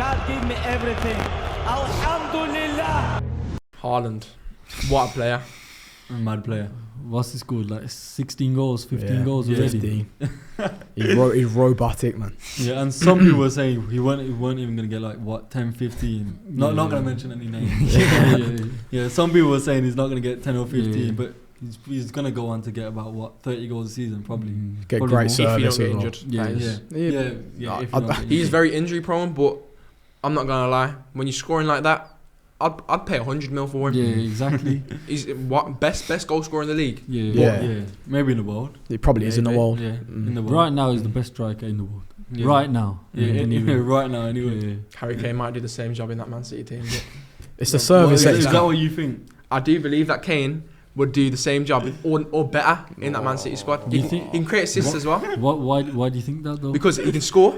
God gave me everything. Alhamdulillah. Haaland, what a player. A mad player. What's he scored? Like 16 goals, 15 goals already. 15. He's robotic, man. Yeah, and some people were saying he weren't even going to get like, what, 10, 15. Not going to mention any names. Yeah, some people were saying he's not going to get 10 or 15, but he's going to go on to get about, what, 30 goals a season, probably. Get probably great service. If you don't get injured. Yeah. He's very injury prone, but I'm not going to lie. When you're scoring like that, I'd pay 100 mil for him. Yeah, exactly. He's what best goal scorer in the league. Yeah. Maybe in the world. He probably is in the world. Yeah, in the world. Right now, he's the best striker in the world. Yeah. Right now. Right now, anyway. Yeah. Harry Kane might do the same job in that Man City team. But It's the service. Is that what you think? I do believe that Kane would do the same job or better in that Man City squad. He can create assists as well. Why do you think that though? Because he can score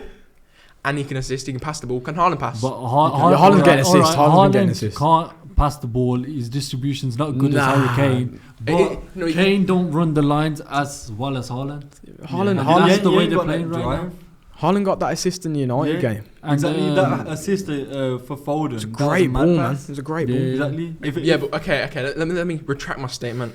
and he can assist. He can pass the ball. Can Haaland pass? But Haaland's getting assists. Haaland's getting assists. Can't pass the ball. His distribution's not good as Harry Kane. But Kane don't run the lines as well as Haaland. That's the way they're playing right now. Haaland got that assist in the United game. And exactly, that assist for Foden. It's a great ball, man. It was a great ball. Exactly. But okay. Let me retract my statement.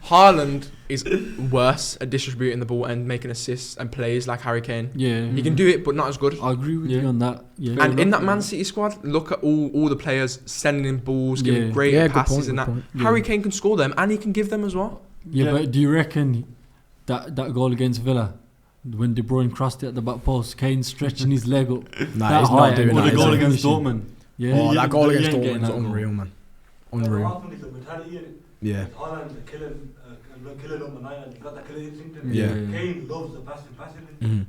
Haaland is worse at distributing the ball and making assists and plays like Harry Kane. Yeah, he can do it, but not as good. I agree with you on that. Yeah. And in that Man City squad, look at all the players sending in balls, giving great passes and that. Harry Kane can score them and he can give them as well. Yeah, but do you reckon that goal against Villa? When De Bruyne crossed it at the back post, Kane stretching his leg up. Nah, he's not doing that. The goal against Dortmund. Yeah. Oh, that goal against Dortmund was unreal, man. Unreal. Yeah. Killing number 9 and got that killing instinct. Yeah. Kane loves the passing.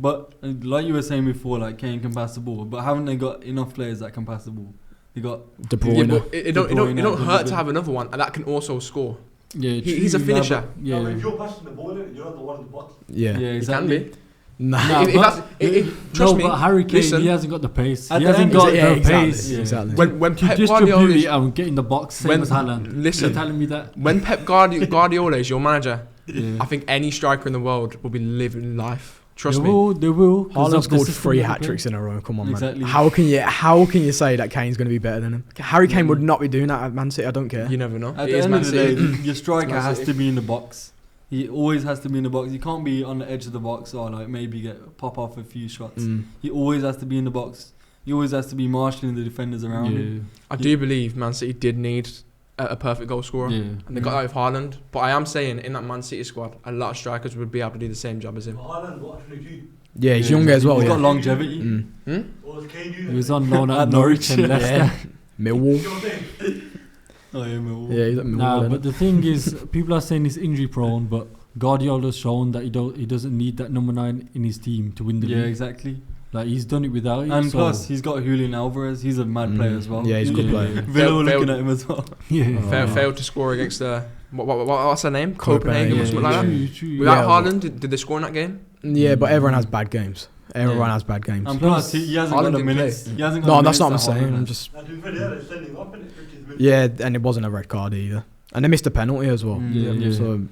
But like you were saying before, like Kane can pass the ball, but haven't they got enough players that can pass the ball? They got De Bruyne. Yeah, but it don't hurt to have another one and that can also score. Yeah, he's a finisher. Yeah. If you're passing the ball, you're not the one in the box. Yeah, exactly. He can be. Trust me. But Harry Kane, he hasn't got the pace. He hasn't got the pace. Exactly. When Pep Guardiola and get in the box, same as Haaland. Listen, you're telling me that when Pep Guardiola is your manager, I think any striker in the world will be living life. Trust me. They will. Haaland scored 3 hat-tricks in a row. Come on, man. How can you say that Kane's going to be better than him? Harry Kane would not be doing that at Man City. I don't care. You never know. At the end of the day, your striker has to be in the box. He always has to be in the box. He can't be on the edge of the box or like maybe pop off a few shots. He always has to be in the box. He always has to be marshalling the defenders around him. I do believe Man City did need a perfect goal scorer, and they got that with Haaland. But I am saying in that Man City squad, a lot of strikers would be able to do the same job as him. Haaland, what 22? Yeah, he's younger as well. He's got longevity. He was on loan at Norwich and Leicester. Millwall. Oh yeah, Millwall. Yeah, he's at Millwall. But the thing is, people are saying he's injury prone, but Guardiola's shown that he doesn't need that number 9 in his team to win the league. Yeah, exactly. Like he's done it without it. And plus, he's got Julian Alvarez. He's a mad player as well. Yeah, he's a good player. Villa were looking at him as well. Failed to score against what's her name? Copenhagen or something like that. True. Without Haaland, did they score in that game? Yeah, but everyone has bad games. Everyone has bad games. And plus, he hasn't got the minutes. No, that's not what I'm saying. I'm just. Sending up in it. Yeah, and it wasn't a red card either. And they missed a penalty as well. So,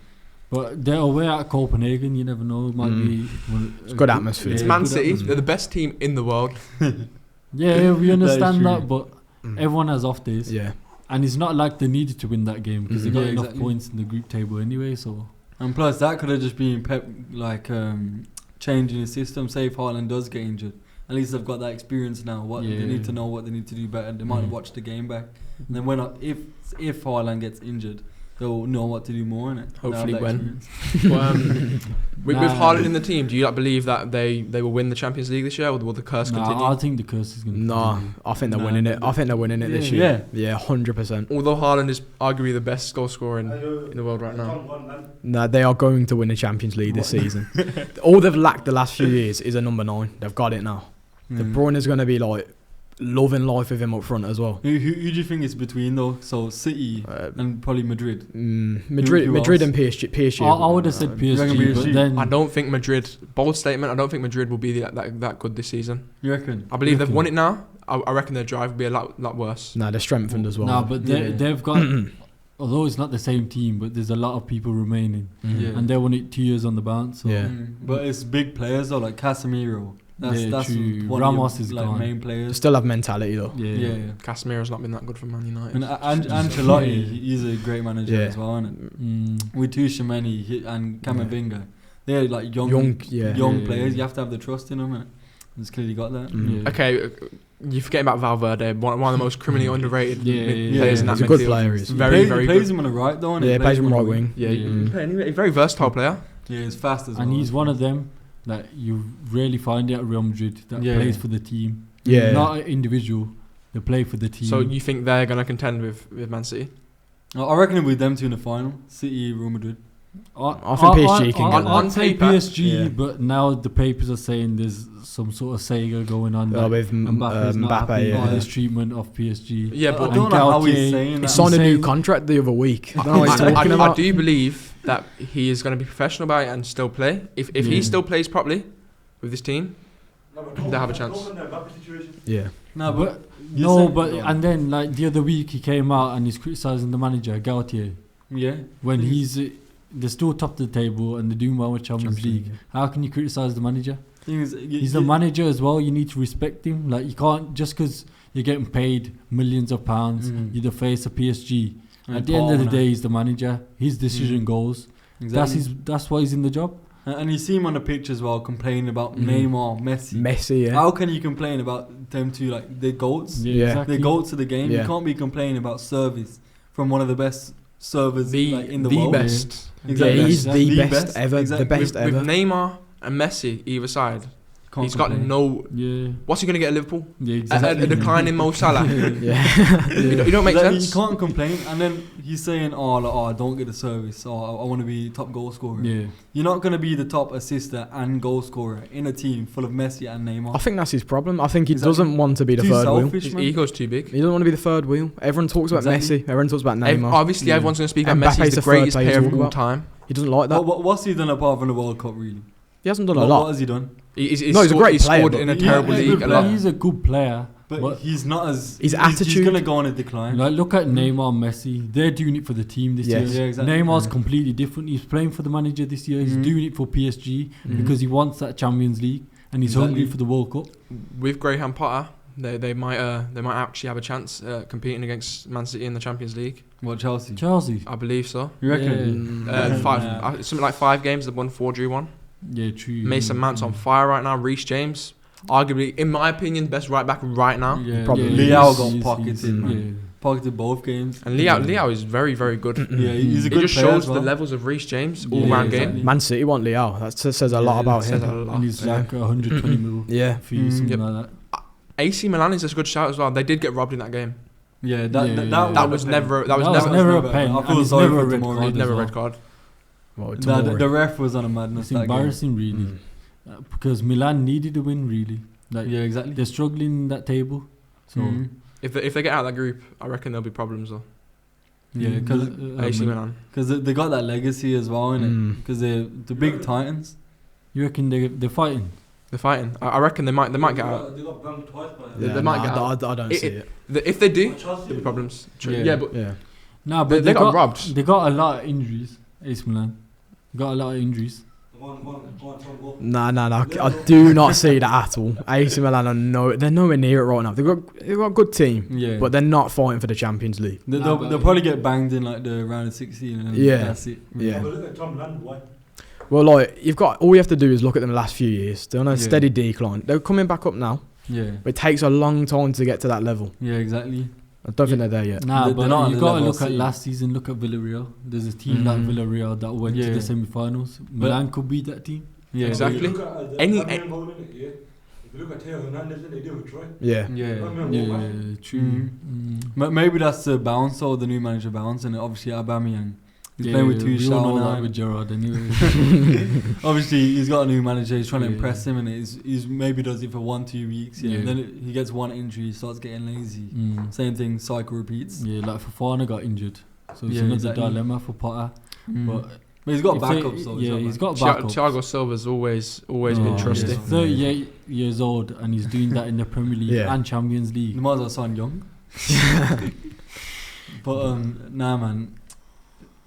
but they're away at Copenhagen. You never know. It might be. It's good atmosphere. It's Man City. They're the best team in the world. Yeah, we understand that, but everyone has off days. Yeah. And it's not like they needed to win that game because they got enough points in the group table anyway. So. And plus, that could have just been Pep changing his system. Say if Haaland does get injured, at least they've got that experience now. They need to know what they need to do better. They might have watched the game back. And then if Haaland gets injured, they'll know what to do more in it. Hopefully when. With Haaland in the team, do you not believe that they will win the Champions League this year, or will the curse continue? I think the curse is going to continue. I think they're winning it. I think they're winning it this year. Yeah, 100%. Although Haaland is arguably the best goal scorer in the world right now. No, they are going to win the Champions League this season. All they've lacked the last few years is a number 9. They've got it now. De Bruyne is going to be like loving life with him up front as well. Who do you think it's between though? So City and probably Madrid. Madrid and PSG. I would have said PSG, but then I don't think Madrid. Bold statement. I don't think Madrid will be that good this season. You reckon? I believe they've won it now. I reckon their drive will be a lot worse. Nah, they're strengthened as well. Nah, but they've got. Although it's not the same team, but there's a lot of people remaining, and they won it 2 years on the bounce. So. But it's big players though, like Casemiro. That's true. one Ramos of your, is like, gone. main They players. still have mentality though. Yeah. Casemiro's not been that good for Man United. And Ancelotti, he's a great manager Yeah. as well, isn't Mm. it? With Tuchemani and Camavinga, they're like young Yeah. players. You have to have the trust in them, and he's clearly got that. Mm. Yeah. Okay, you forget about Valverde, one of the most criminally underrated players in that He's a good midfield. player. He's He very, very he plays good. him on the right though, and Yeah, he plays him right wing. Yeah, Yeah. he's a very versatile player. Yeah, he's fast as well. And he's one of them that you rarely find at Real Madrid that Yeah. plays for the team. Yeah. Not an individual. They play for the team. So you think they're going to contend with Man City? I reckon it'll be them two in the final. City, Real Madrid. I think PSG can get on I'd say paper, PSG, yeah. but now the papers are saying there's some sort of Sega going on. Oh, that with Mbappe's not happy Mbappe. about Yeah. his treatment of PSG. Yeah, I but don't know how Gautier- he's saying He that. signed a new saying- contract the other week. I don't know what he's talking I about. do believe that he is going to be professional about it and still play. If he Yeah. still plays properly with this team, they have a chance. Yeah. No, but And then like the other week he came out and he's criticising the manager Gautier yeah, when they're still top of the table and they're doing well with Champions League. How can you criticise the manager? He's the manager as well. You need to respect him. Like you can't just because you're getting paid millions of pounds. You're the face of PSG. At the end of the day, he's the manager. His decision goes. Exactly. That's why he's in the job. And you see him on the pitch as well, complaining about Neymar, Messi. Yeah. How can you complain about them two? Like they're goats. Yeah. exactly. They're goats of the game. Yeah. You can't be complaining about service from one of the best servers in the the world. best. Exactly. Yeah, he's The the best best, ever. exactly. The best with ever. Neymar and Messi either side. Can't He's got complain. no. Yeah. What's he going to get at Liverpool? Yeah. A Exactly. declining Mo Salah. Yeah. You don't make Like, sense. You can't complain, and then he's saying, I don't get the service, or I want to be top goal scorer. Yeah. You're not going to be the top assister and goal scorer in a team full of Messi and Neymar. I think that's his problem. I think he Exactly. doesn't want to be the Too third wheel. selfish, His man. ego's too big. He doesn't want to be the third wheel. Everyone talks about Exactly. Messi. Everyone talks about Neymar. Obviously, Yeah. everyone's going to speak about And Messi. Mbappe's He's the the third greatest player player to of talk all about. time. He doesn't like that. What's he done apart from the World Cup, really? He hasn't done a What lot. has he done? He's No, he's a great player, scored but- in a Yeah, terrible he's a league good a lot. player. He's a good player. But he's not as... His He's attitude- going to go on a decline. Like look at Neymar, Messi. They're doing it for the team this Yes. year. Yeah, exactly. Neymar's Yeah. completely different. He's playing for the manager this year. He's Mhm. doing it for PSG Mhm. because he wants that Champions League and he's Exactly. hungry for the World Cup. With Graham Potter, they might actually have a chance competing against Man City in the Champions League. What, Chelsea? Chelsea. I believe so. You reckon? Mm. Something like 5 games. They've won 4, drew 1. Yeah, true. Mason Mount's on fire right now. Reece James, arguably, in my opinion, best right back right now. Yeah, Probably. Leao he's- got he's- pocketed, he's- man. yeah. Pocketed both games. And Leao is very, very good. Yeah, he's a It good just player shows as well. the levels of Reece James all Yeah, round exactly. game. Man City want Leao. That says a lot about says him. a lot. And he's Yeah. like 120 mil Yeah. fee, something Yep. like that. AC Milan is a good shout as well. They did get robbed in that game. Yeah, Yeah, that was never. That was That never. was never a never- pen. I And feel it's sorry never for a red Tomori. card. Never as a red well. card. Well, the Tomori. ref was on a madness. It's that game. embarrassing, really, Mm. because Milan needed a win, really. Like Yeah, exactly. they're struggling in that table. So Mhm. If they get out of that group, I reckon there'll be problems though. Yeah, because AC Milan. they got that legacy as well, innit? Mm. Because they're the big Titans. you reckon they're fighting? They're fighting. I reckon they might get out. They got banged twice by Yeah, Yeah, they might nah, get out. I don't see it. If they do, Chelsea. there'll be problems. True. Yeah. Yeah, but Yeah. No, they, but they got robbed. They got a lot of injuries. AC Milan got a lot of injuries. Nah. I do not see that at all. AC Milan they're nowhere near it right now. They've got a good team, Yeah, but they're not fighting for the Champions League. they'll probably get banged in like the round of 16, and then Yeah. that's it. Yeah. But look at Tom Land, why? Well, like all you have to do is look at them the last few years. They're on a Yeah. steady decline. They're coming back up now, Yeah, but it takes a long time to get to that level. yeah, exactly. I don't think they're there yet. Nah, They're but not on you the got to level look of at City. last season. Look at Villarreal. There's a team like Mhm. Villarreal that went to Yeah. the semi-finals. Milan could beat that team. Yeah, Exactly. Look at Any- If you look at Theo Hernandez, they do with Troy. Yeah. Yeah, Yeah, true. Mhm. Maybe that's the bounce or the new manager bounce, and obviously Aubameyang. He's playing with we all know that Tuchel with Gerrard anyway. Obviously, he's got a new manager. He's trying to Yeah. impress him, and he's maybe does it for 1-2 weeks. Yeah, Yeah. and then he gets one injury, he starts getting lazy. Mm. Same thing, cycle repeats. Yeah, like Fofana got injured, so it's Yeah, another exactly. dilemma for Potter. Mm. But he's got if they- backups. Though, yeah, he's got Thiago backups. Silva's always Oh, been he's trusty. yeah. 38 years old and he's doing that in the Premier League Yeah. and Champions You League. might as well sign Young. But nah, man.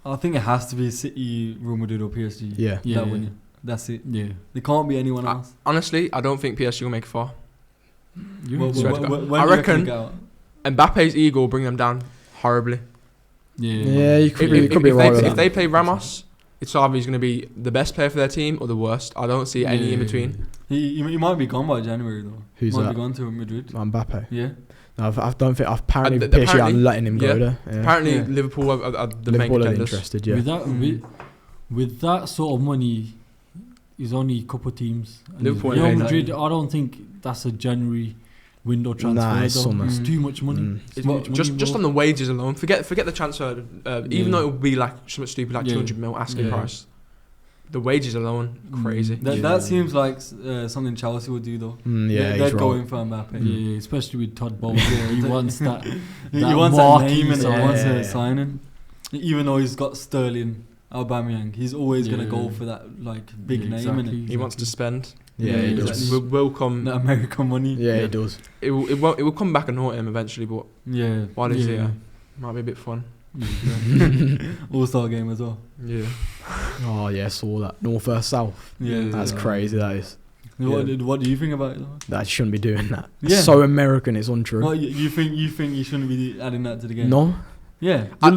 I think it has to be City, Real Madrid, or PSG. Yeah. Yeah, That win it. That's it. Yeah. There can't be anyone else. Honestly, I don't think PSG will make it far. Swear to God. When I do you reckon- you get out? Mbappe's ego will bring them down horribly. Yeah, you could, If, you could be if right they, with if that. they play Ramos, it's either he's going to be the best player for their team or the worst. I don't see any in between. He might be gone by January though. Who's might that? be gone to Madrid. Mbappe. Yeah. No, I don't think. Apparently, th- PSG are apparently- letting him yeah. go there. Yeah. Apparently, Yeah. Liverpool are the main Liverpool are contenders. interested. Yeah. With that, with that sort of money, is only a couple of teams. And Liverpool Real and Madrid, I don't think that's a January window transfer. Nah, it's though. summer. It's too much money. Mm. It's too much money Just on involved. the wages alone, forget the transfer. Even though it would be like something stupid like Yeah. 200 mil asking Yeah. price, the wages alone crazy. That Yeah. seems like something Chelsea would do though. Yeah, They'd he's go right. in for Mbappe. Yeah, especially with Todd Bowles. He wants that. He that wants that marquee name and he sign. wants Yeah. a signing. Even though he's got Sterling, Aubameyang, he's always gonna go Yeah. for that like big Yeah, name exactly. He wants to spend. Yeah, he does. Will come. that American money. Yeah, he does. It will come back and haunt him eventually, but Yeah. while he's Yeah. here, might be a bit fun. All-Star game as well. Yeah. Oh yeah, saw that. North versus South. Yeah. That's crazy. That is. What do you think about it though? That shouldn't be doing that. Yeah. It's so American. It's untrue. What, you think you shouldn't be adding that to the game? No. Yeah. I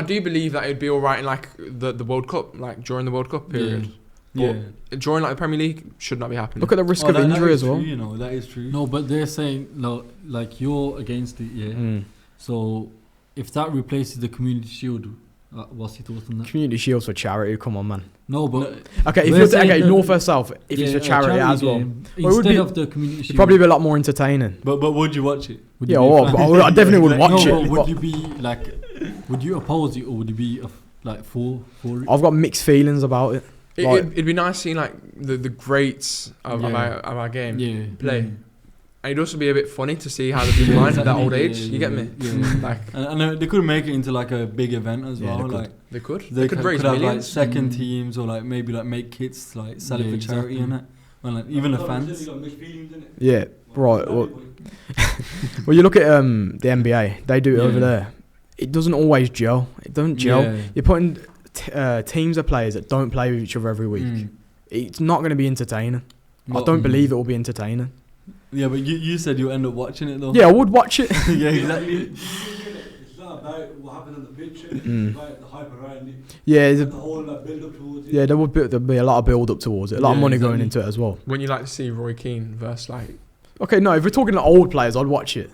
do believe that it'd be all right in like the World Cup, like during the World Cup period. Yeah. During like the Premier League, should not be happening. Look at the risk Oh, of that injury is as well. True, you know, that is true. No, but they're saying no, like you're against it, yeah. Mm. So if that replaces the Community Shield, what's your thoughts on that? Community Shields for charity. Come on, man. No, but Okay, if We're you're saying okay, that- North versus South. If it's yeah, for a charity as well, game, Well, it would instead be- of the Community it'd Shield, probably be a lot more entertaining. But would you watch it? would Yeah, you be a well, fan? I definitely would watch no, it. but would you be like, would you oppose it or would you be like for it? I've got mixed feelings about it. Like- It'd be nice seeing like the greats of our game Yeah, play. yeah. And it'd also be a bit funny to see how they decline at that old exactly, age. yeah, You get me? yeah. Like And they could make it into like a big event as Yeah, well. they could. Like they could. they could raise have like millions. second Mm. teams or like maybe like make kits like sell it Yeah, for charity exactly. and that. Well, like, even the fans. Yeah, right. Well, well, you look at the NBA. They do it over Yeah. there. It doesn't always gel. It doesn't gel. Yeah. You're putting teams of players that don't play with each other every week. Mm. It's not going to be entertaining. I But- don't believe it will be entertaining. Yeah, but you said you'll end up watching it though. Yeah, I would watch it. yeah, exactly. It's not about what happens on the pitch. Mm. It's about the hype around it. Yeah, The whole build up towards it. yeah. There'll be a lot of build up towards it. A lot of Yeah, money going exactly. into it as well. When you like to see Roy Keane versus like Okay, no, if we're talking about old players, I'd watch it.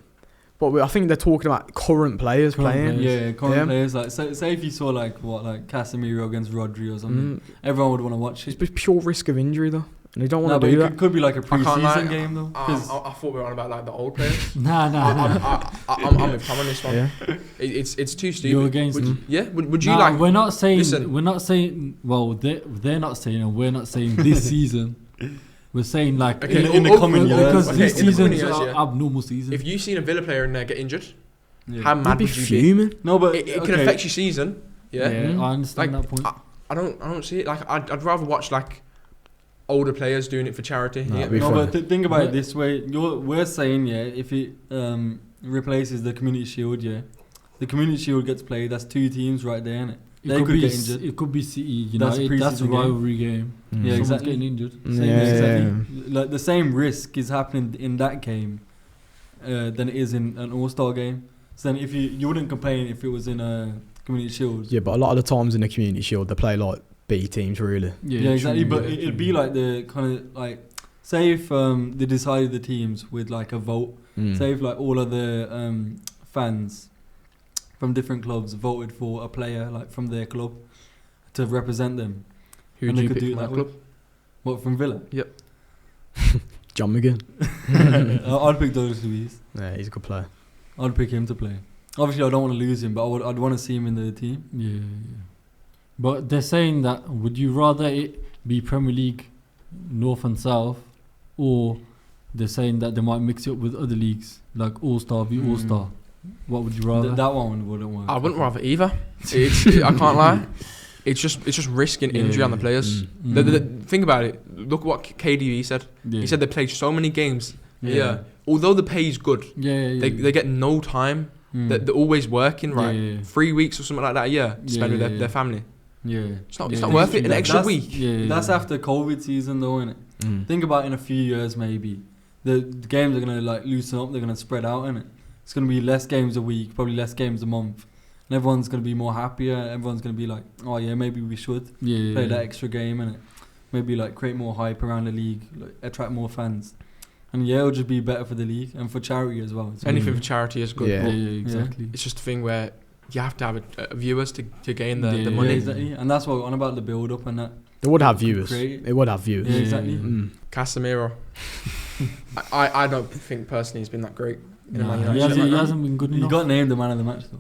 But I think they're talking about current players Current playing. players. Yeah, current Yeah. players like say if you saw like Casemiro against Rodri or something, Mm. everyone would want to watch It's it. just pure risk of injury though, and they don't No, want but to do it that. could be like a I can't pre-season lie, game though. I 'cause- thought we were on about like the old players. Nah. I'm with Tom on this one. Yeah. It's too stupid. You're against would, them. Yeah. Would you Nah, like? We're not saying. listen. We're not saying. Well, they're not saying, and we're not saying this season. We're saying like Okay, in the coming years. because Okay, these in the coming seasons years, are yeah. abnormal seasons. If you've seen a Villa player in there get injured, yeah. how You'd mad be would you be? fuming. No, but It can okay. affect your season. Yeah. yeah, I understand Like, that point. I don't see it. Like I'd rather watch like older players doing it for charity. No, You it'd get me? be No, fun. but think about it But- this way. We're saying if it replaces the Community Shield, the Community Shield gets played. That's two teams right there, innit? It They could could be get injured. It could be City That's a United. That's a pre-season game. rivalry game. Mm. Yeah, Someone's exactly. getting injured. Same, Yeah. exactly. Like the same risk is happening in that game than it is in an All-Star game. So then, if you wouldn't complain if it was in a Community Shield. Yeah, but a lot of the times in the Community Shield, they play like B teams really. Yeah, exactly. true, But yeah, it'd true. be like the kind of like, say if they decided the teams with like a vote. Mm. Say if like all of the fans from different clubs voted for a player like from their club to represent them. Who And do they you could pick do from it that that club? What, from Villa? John McGinn. I'd pick Douglas Luiz. Yeah, he's a good player. I'd pick him to play. Obviously, I don't want to lose him, but I'd want to see him in the team. Yeah. But they're saying that would you rather it be Premier League North and South, or they're saying that they might mix it up with other leagues like All Star v All Star. What would you rather? That one wouldn't work. I wouldn't rather either. I can't lie. It's just risking Yeah, injury on the yeah. players. Mm. Think about it. Look what KDB said. Yeah. He said they played so many games. Yeah. Although the pay is good, Yeah. they get no time. Mm. They're always working, right? Yeah. 3 weeks or something like that a year to spend with Yeah. their family. Yeah. It's not worth it. An extra week. Yeah, That's after COVID season, though, innit? Think about in a few years, maybe the games are gonna like loosen up. They're gonna spread out, innit? It's gonna be less games a week, probably less games a month, and everyone's gonna be more happier. Everyone's gonna be like, oh yeah, maybe we should play that extra game, innit? Maybe like create more hype around the league, like, attract more fans, and yeah, it'll just be better for the league and for charity as well. Anything for charity is good. Yeah. But exactly. it's just a thing where you have to have viewers to gain the Yeah, money. exactly. And that's what we're on about, the build up and that. They would have viewers. Great. It would have viewers. Yeah, exactly. Casemiro. I don't think personally he's been that great. In a Man Nah, United he shirt. hasn't been good He enough. got named the man of the match though.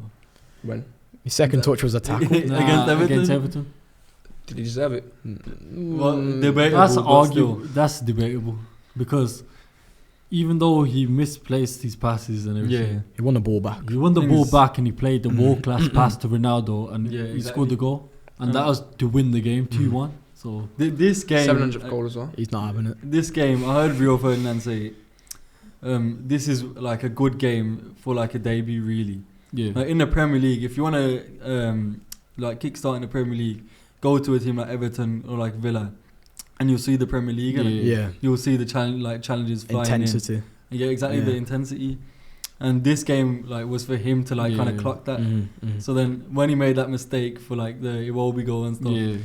When His second touch was a tackle. Against Everton. did he deserve it? Well, debatable. That's but arguable. still. That's debatable because even though he misplaced his passes and everything, Yeah. He won the ball back. he won the Thing ball is- back and he played the world class pass to Ronaldo and Yeah, he exactly. scored the goal, and that was to win the game 2-1. So This game, 700th goal as well. He's not having it. This game, I heard Rio Ferdinand say, this is like a good game for like a debut, really. yeah, Like in the Premier League, if you want to like kickstart in the Premier League, go to a team like Everton or like Villa, and you'll see the Premier League. innit? Yeah. You'll see the challenges flying in. Intensity. Yeah, exactly, Yeah. the intensity. And this game like was for him to like kind of Yeah. clock that. Mm-hmm. So then when he made that mistake for like the Iwobi goal and stuff, yeah,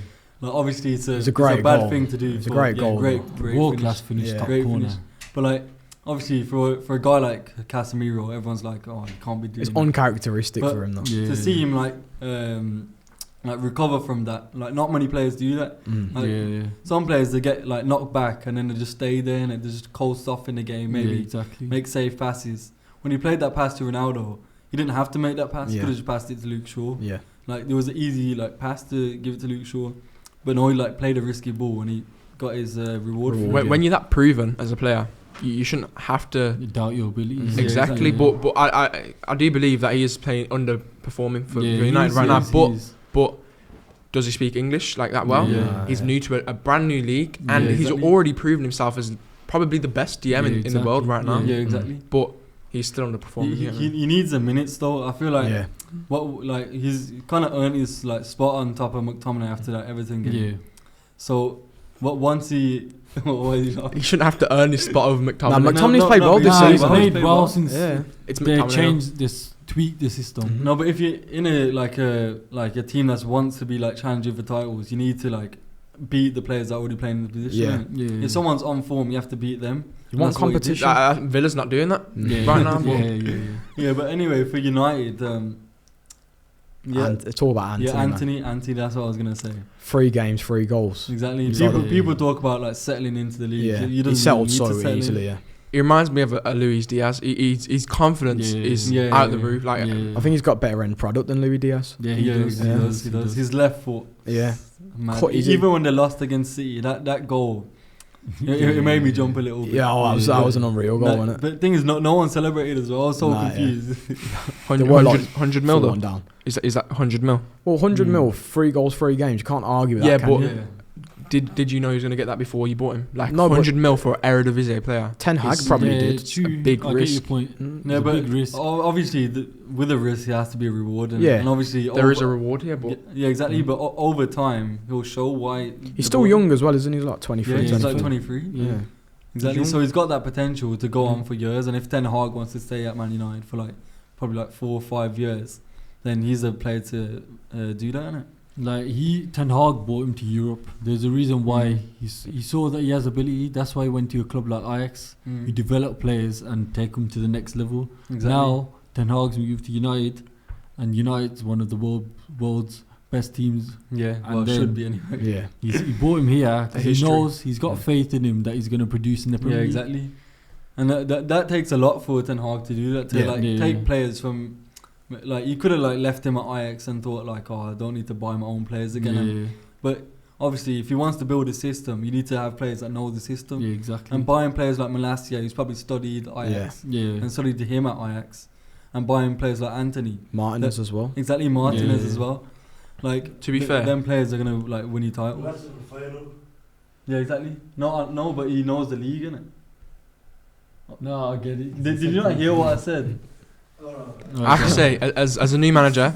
like obviously it's a great bad goal. thing to do. It's a for- great yeah, goal, Great world finish. class finish, Yeah. top Great corner. finish. But like obviously for a guy like Casemiro, everyone's like, oh, he can't be doing It's that. uncharacteristic But- for him, though. Yeah. To see him like recover from that, like not many players do that. Like, yeah, some players they get like knocked back and then they just stay there and they just coast off in the game, maybe yeah, exactly. make safe passes. When he played that pass to Ronaldo, he didn't have to make that pass. He Yeah. could have just passed it to Luke Shaw. Yeah. Like there was an easy like pass to give it to Luke Shaw, but no, he like played a risky ball and he got his reward for it. When you're that proven as a player, you shouldn't have to. You doubt your abilities. Yeah, Exactly, exactly. but I do believe that he is playing underperforming for Yeah, United he is, right he now. is, But he is. but does he speak English like that well? Yeah. He's new to a brand new league, and Yeah, he's exactly. already proven himself as probably the best DM Yeah, in the world right now. Yeah, exactly. But he's still underperforming. He needs the minutes though. I feel like Yeah. what like he's kind of earned his like spot on top of McTominay after that Everton game. Yeah, So what once he what is he He shouldn't have to earn his spot over McTominay. Nah, McTominay's no, played no, well but this nah, he's season. played Played well well. since Yeah. It's they McTominay. changed this, tweak the system. No, but if you're in a team that wants to be like challenging for titles, you need to like beat the players that are already playing in the position. Yeah. innit? Yeah, If someone's on form, you have to beat them. You want That's what he did. competition? Villa's not doing that yeah, right now. yeah, But yeah, yeah. Yeah, but anyway, for United, yeah, And it's all about Anthony. man. Anthony. That's what I was gonna say. 3 games, 3 goals. Exactly. Exactly. People talk about like settling into the league. Yeah. You He settled need to so settle in. easily, yeah. he reminds me of a Luis Diaz. His confidence Yeah. is Yeah, out yeah, the roof. Like Yeah. I think he's got better end product than Luis Diaz. Yeah, He he does. does. He Yeah. does. He does. His left foot. Yeah. Man. Cut his- Even when they lost against City, that goal, it made me jump a little bit. Yeah, that was an unreal goal, wasn't it? But the thing is, no one celebrated as well. I was so Nah, yeah. confused. 100, were like 100 mil though. 4-1 down. Is that 100 mil? Well, 100 mil, 3 goals, 3 games. You can't argue with that, Yeah, can but you? Yeah. Did you know he was going to get that before you bought him? Like No, but- 100 mil for an Eredivisie player. Ten Hag It's- probably yeah, did. True. a big I get risk. your point. Mm. Yeah, It's a but big risk. obviously, with a risk, there has to be a reward. Yeah. And obviously, There is a reward here, but yeah, exactly. But over time, he'll show why. He's still young as well, isn't he? He's like 23, Yeah, he's like 24. 23. Yeah. Exactly. young. So he's got that potential to go on for years. And if Ten Hag wants to stay at Man United for like probably like 4 or 5 years, then he's a player to do that, innit? Like Ten Hag brought him to Europe. There's a reason why he saw that he has ability. That's why he went to a club like Ajax. You develop players and take them to the next level. Exactly. Now Ten Hag's moved to United, and United's one of the world's best teams. Yeah, And well, it then- should be anyway. Yeah. He brought him here 'cause he history. knows he's got faith in him that he's going to produce in the Yeah, Premier League. exactly. And that takes a lot for Ten Hag to do that. To Yeah. like Yeah. take players from, like you could have like left him at Ajax and thought like, oh, I don't need to buy my own players again. And- But obviously, if he wants to build a system, you need to have players that know the system. Yeah, exactly. And buying players like Malacia, who's probably studied Ajax yeah. and studied him at Ajax, and buying players like Anthony, Martinez as well. exactly Martinez Yeah. as well. Like To be fair. them players are gonna like win you titles. That's the final. Yeah, exactly. No, but he knows the league, innit? No, I get it. Did you not hear what I said? I have to say, as a new manager,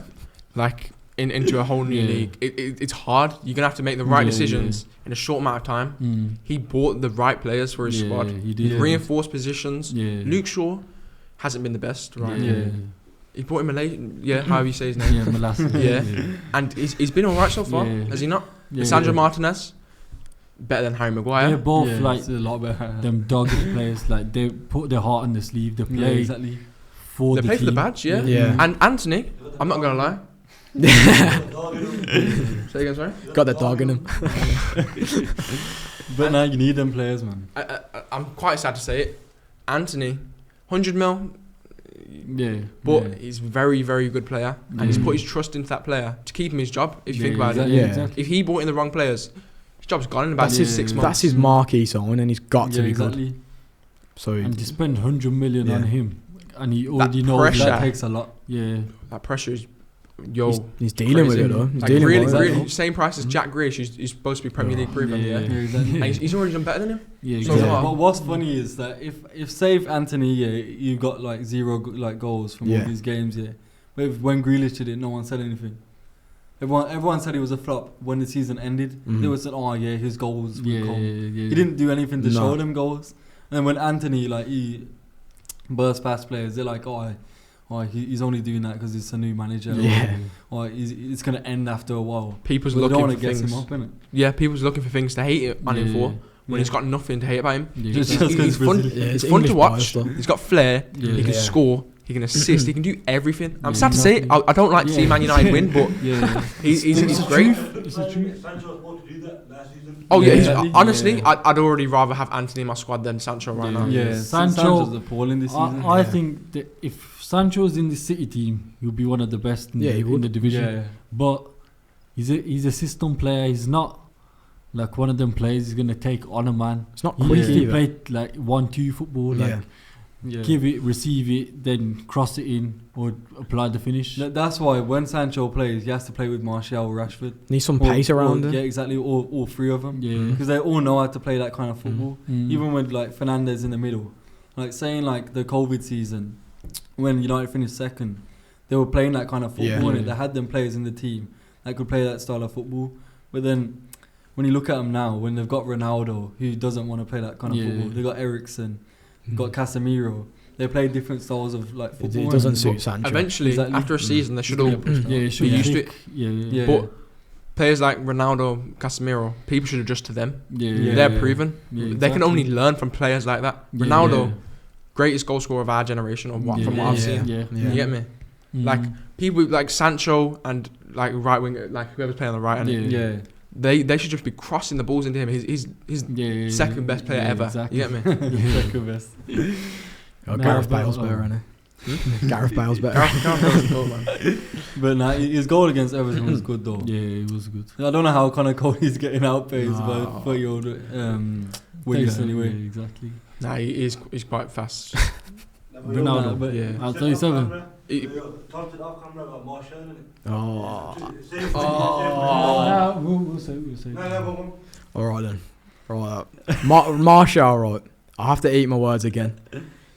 like into a whole new league, it's hard. You're gonna have to make the right decisions in a short amount of time. He bought the right players for his squad. He did. He's reinforced positions. Yeah. Luke Shaw hasn't been the best, right? Yeah. He brought him however you say his name. Yeah, Molasses. Yeah. And he's been alright so far, Yeah. has he not? Yeah, Sandro yeah. Martinez, better than Harry Maguire. They're both Yeah, like it's a lot better. them dogged players. Like they put their heart on the sleeve. They Yeah, play exactly. for They the play team. for the badge, yeah. Yeah. And Anthony, I'm not gonna lie. Dog in him. Say again, sorry. Got the dog in him. But now you need them players, man. I'm quite sad to say it. Anthony, 100 mil, Yeah. but he's a very, very good player, and he's Yeah. put his trust into that player to keep him his job. If you think Yeah, about exactly, it, Yeah. exactly. if he brought in the wrong players, his job's gone in about That's his- 6 yeah. months. That's his marquee sign, and he's got to Yeah, be exactly. good. So And to spend 100 million on Yeah. him, and he already knows pressure. That takes a lot. Yeah. That pressure is, he's dealing with crazy. it though. He's Like dealing really, with it. really, same price as Jack Grealish. He's supposed to be Premier League proven. Yeah. Yeah, Yeah, exactly. And he's already done better than him. Yeah. So Exactly. far. But what's funny is that if save Anthony, you got like 0 goals from all Yeah. these games, But when Grealish did it, no one said anything. Everyone said it was a flop when the season ended. Mhm. They were saying, "Oh yeah, his goals will Yeah. come." Yeah. He didn't do anything to No. show them goals. And then when Anthony he burst past players, they're like, he's only doing that because it's a new manager. Yeah. Or it's gonna end after a while. People's But they don't looking want for to get things. him up, innit? Yeah, people's looking for things to hate it on him Yeah. for when he's got nothing to hate about him. Yeah. Just- He's, he's fun. Brazilian. Yeah, He's it's fun to English watch. bias, though. He's got flair. Yeah. He can Yeah. score. He can assist. He can do everything. I'm Yeah, sad to say it. I don't like to see Yeah. Man United win, but Yeah. he's It's great. It's the truth. Sancho was supposed to do that last season. Oh yeah, Yeah. he's, Yeah. honestly, I'd already rather have Anthony in my squad than Sancho right now. Yeah, Sancho- Sancho's appalling this season. I think that if Sancho's in the City team, he'll be one of the best in, Yeah, he in would. the division. Yeah. But he's a system player. He's not like one of them players. He's gonna take on a man. It's not He quick used to either. play like 1-2 football. Yeah. Like Yeah. give it, receive it, then cross it in or apply the finish. That's why when Sancho plays, he has to play with Martial or Rashford. Needs some pace around Yeah, him. exactly. All 3 of them. Yeah. Because they all know how to play that kind of football. Mm. Even with like Fernandez in the middle. Like saying like the COVID season, when United finished second, they were playing that kind of football. Yeah. innit? Yeah. They had them players in the team that could play that style of football. But then when you look at them now, when they've got Ronaldo, who doesn't want to play that kind of Yeah. football, they got Eriksen, they've got Casemiro. They play different styles of like It, football. it doesn't innit? suit Sancho. Eventually, Exactly. after a season, they should all. Yeah, it should be used to click. Yeah, yeah. Yeah. But players like Ronaldo, Casemiro, people should adjust to them. Yeah, Yeah. They're proven. Yeah, They can exactly. only learn from players like that. Yeah. Ronaldo, Yeah. greatest goal scorer of our generation, or what, from what I've Yeah. seen. Yeah. Yeah. You get me? Mm. Like people like Sancho and like right wing, like whoever's playing on the right, Yeah. and Yeah. they should just be crossing the balls into him. He's Yeah, second best player yeah, ever. Exactly. You get me? Yeah. Second best. Oh, No, Gareth but- Bale's better, isn't he? Gareth Bale's better. Gareth Bale's goal, man. But nah, his goal against Everton was good though. Yeah, it was good. I don't know how Conor Cody's getting outpaced by No. 30-year-old Williams Yeah, anyway. yeah, exactly. Nah, he's quite fast. Ronaldo, but Yeah. At 37. Taunted off camera about Martial, innit? Oh. We'll say. No, go on. All right then. Right. Martial, right. I have to eat my words again.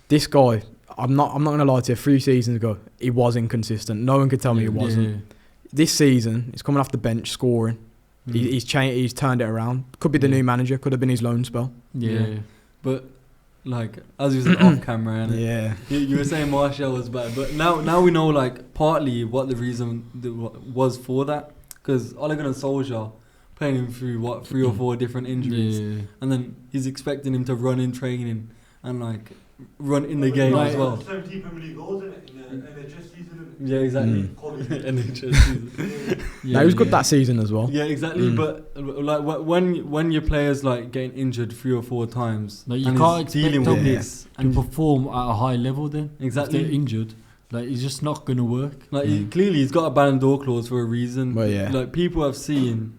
This guy, I'm not gonna lie to you. 3 seasons ago, he was inconsistent. No one could tell me he wasn't. This season, he's coming off the bench scoring. He's changed. He's turned it around. Could be the new manager. Could have been his loan spell. Yeah. But like as you said off camera, and Yeah. you were saying Martial was bad, but now we know like partly what the reason was for that. Because Ole Gunnar Solskjaer playing him through 3 or 4 different injuries, Yeah. and then he's expecting him to run in training and like run in the game Like- as well. 17 Premier League goals in the NHS season. innit? Yeah, exactly. Mm. NHS season. No, he was good that season as well. Yeah, exactly. Mm. But like when your players like getting injured 3 or 4 times, Like, you and can't he's dealing expect with him this, To and perform at a high level then. exactly. If they're injured. Like, it's just not going to work. Like Mm. clearly he's got a Ballon d'Or clause for a reason. Well, yeah. Like people have seen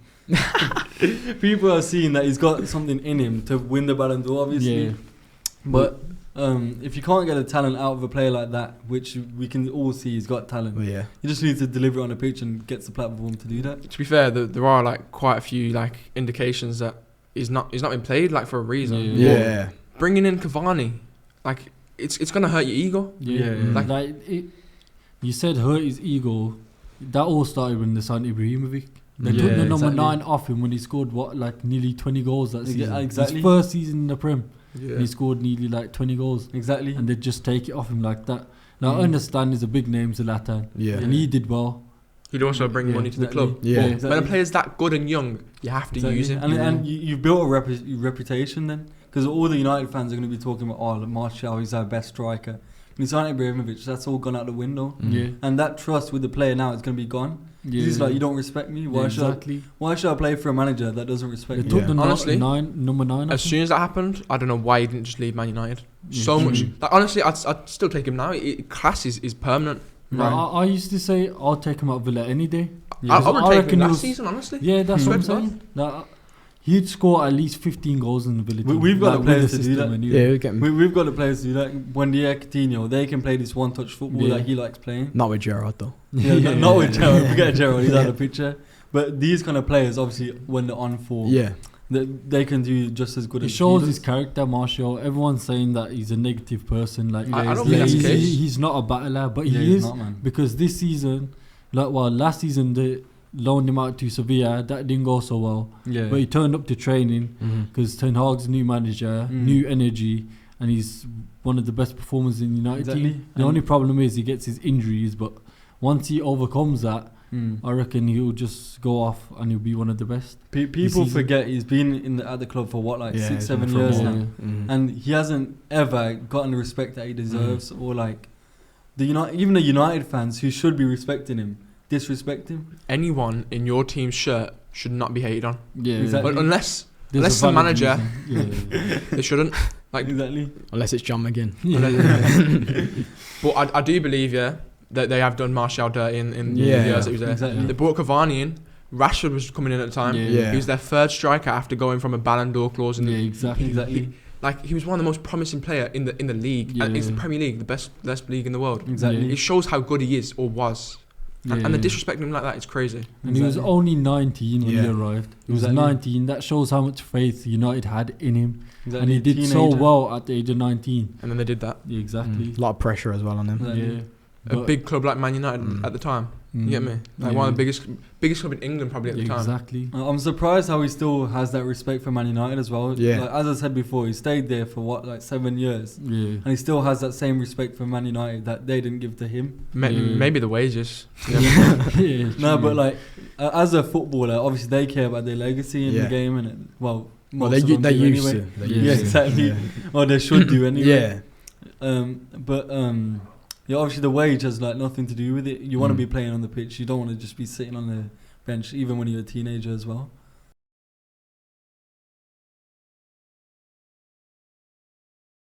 that he's got something in him to win the Ballon d'Or, obviously. Yeah. But if you can't get the talent out of a player like that, which we can all see he's got talent, Well, yeah. you just need to deliver it on the pitch and get the platform to do that. To be fair, there are like quite a few like indications that he's not been played like for a reason. Yeah. Yeah. Bringing in Cavani, like it's gonna hurt your ego. Yeah. Like- Like, you said hurt his ego, that all started when they signed Ibrahimovic. They Yeah, took the number exactly. 9 off him when he scored nearly 20 goals that season. Exactly. His first season in the Prem, Yeah. and he scored nearly like 20 goals, Exactly. and they just take it off him like that. Now I understand he's a big name, Zlatan, Yeah. and he did well. He'd also bring money to the Exactly. club. Yeah. But when a player's that good and young, you have to Exactly. use him. And you've built a reputation then. Because all the United fans are going to be talking about, oh, Martial, he's our best striker. When he's signed Ibrahimovic, that's all gone out the window. Yeah, And that trust with the player now is going to be gone. yeah. He's like, you don't respect me? Why should I play for a manager that doesn't respect They me? took Yeah. the Honestly, number 9 As off soon as that happened, I don't know why he didn't just leave Man United. Yeah, So true. much. Like, honestly, I'd still take him now. Class is permanent. him. Right. I used to say I'll take him at Villa any day. Yeah. I would I take reckon him he last was- season, honestly. Yeah, that's what I'm Swear to saying. Like, he'd score at least 15 goals in the Villa team. We've got the with players to do system that. anyway. Yeah, we get him. We've got the players to do that. Buendia, Coutinho, they can play this one-touch football Yeah. that he likes playing. Not with Gerrard though. Yeah, not with Gerrard. Forget Gerrard, he's out of the picture. But these kind of players, obviously, when they're on form, Yeah. they can do just as good It as shows he his does. character, Martial. Everyone's saying that he's a negative person. Like, I don't think that's the he's, case. he's not a battler, but Yeah, he he's is, not, man. because this season, last season they loaned him out to Sevilla. That didn't go so well, Yeah. but he turned up to training Mm-hmm. because Ten Hag's new manager, new energy, and he's one of the best performers in the United Exactly. team. The And- only problem is he gets his injuries, but once he overcomes that, I reckon he'll just go off and he'll be one of the best. People season. forget he's been at the club for what, like Yeah, 6-7 he's been years for a now, while. Yeah. and he hasn't ever gotten the respect that he deserves, or like even the United fans who should be respecting him disrespect him. Anyone in your team's shirt should not be hated on. Yeah, Exactly. But unless There's Unless a the valid manager- reason. Yeah. they shouldn't. Like, Exactly. Unless it's John McGinn. but I do believe, yeah, that they have done Martial dirty in the Yeah. years that he was there. Exactly. They brought Cavani in. Rashford was coming in at the time. Yeah. Yeah. He was their third striker after going from a Ballon d'Or clause in Yeah, the exactly. Exactly. Like, he was one of the most promising player in the league. And it's the Yeah. Premier League, the best league in the world. Exactly. It shows how good he is or was. And the Yeah. disrespecting him like that is crazy. And he was Exactly. only 19 when he Yeah. arrived. He was Exactly. 19. That shows how much faith United had in him. Exactly. And he did so Teenager. well at the age of 19. And then they did that. Yeah, exactly. A lot of pressure as well on him. Exactly. Yeah. A But- big club like Man United Mm. at the time. Mm. You get me? Like, Yeah. one of the biggest club in England probably at the Yeah, time. exactly. I'm surprised how he still has that respect for Man United as well. Yeah. Like, as I said before, he stayed there for what, like 7 years, Yeah. and he still has that same respect for Man United that they didn't give to him. Ma- Yeah. Maybe the wages. Yeah, No, true. but like as a footballer, obviously they care about their legacy in Yeah. the game, and Well, most they of them they do used anyway. to. They Yeah, used Yeah, to. exactly. Yeah. Or they should do anyway. Yeah. But yeah, obviously the wage has like nothing to do with it. You want to Mm. be playing on the pitch. You don't want to just be sitting on the bench, even when you're a teenager as well.